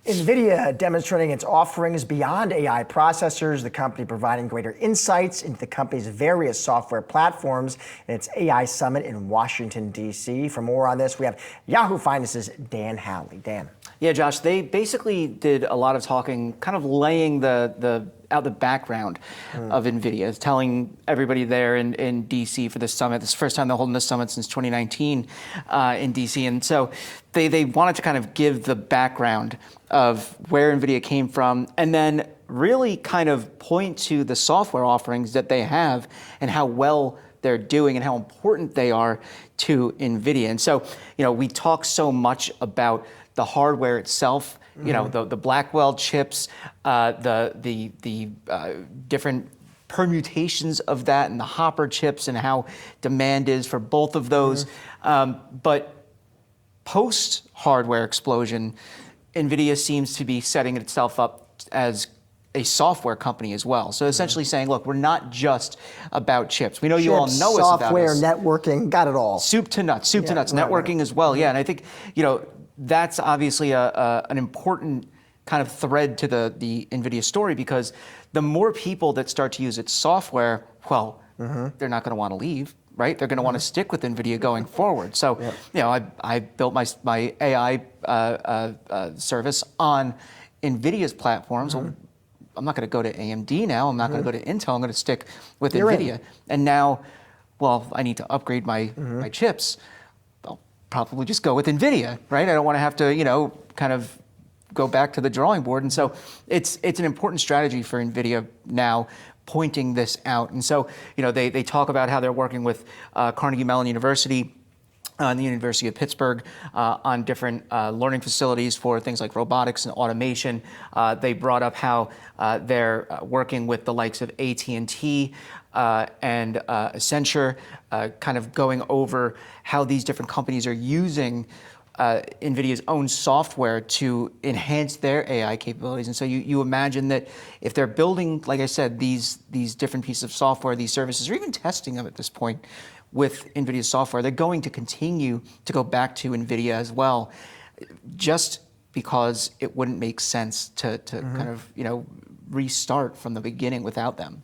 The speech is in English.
Nvidia demonstrating its offerings beyond AI processors, the company providing greater insights into the company's various software platforms in its AI summit in Washington, D.C. For more on this, we have Yahoo Finance's Dan Howley. Dan. Yeah, Josh, they basically did a lot of talking, kind of laying out the background of NVIDIA, telling everybody there in DC for this summit. This is the first time they're holding this summit since 2019 in DC. And so they wanted to kind of give the background of where NVIDIA came from, and then really kind of point to the software offerings that they have and how well they're doing and how important they are to NVIDIA. And so, we talk so much about the hardware itself, the Blackwell chips, the different permutations of that, and the Hopper chips, and how demand is for both of those. But post hardware explosion, NVIDIA seems to be setting itself up as a software company as well. So essentially saying, look, we're not just about chips. We know you all know us about software, us. Networking, got it all. Soup to nuts, networking as well. Yeah, and I think, that's obviously an important kind of thread to the NVIDIA story, because the more people that start to use its software, well, they're not going to want to leave, right? They're going to want to stick with NVIDIA going forward. So, I built my AI service on NVIDIA's platforms. Well, I'm not going to go to AMD now. I'm not going to go to Intel. I'm going to stick with NVIDIA. And now, well, I need to upgrade my chips. I'll probably just go with NVIDIA, right? I don't want to have to, kind of go back to the drawing board. And so it's an important strategy for NVIDIA now, pointing this out. And so, they talk about how they're working with Carnegie Mellon University and the University of Pittsburgh on different learning facilities for things like robotics and automation. They brought up how they're working with the likes of AT&T and Accenture, kind of going over how these different companies are using NVIDIA's own software to enhance their AI capabilities. And so you imagine that if they're building, like I said, these different pieces of software, these services, or even testing them at this point with NVIDIA's software, they're going to continue to go back to NVIDIA as well, just because it wouldn't make sense to kind of, restart from the beginning without them.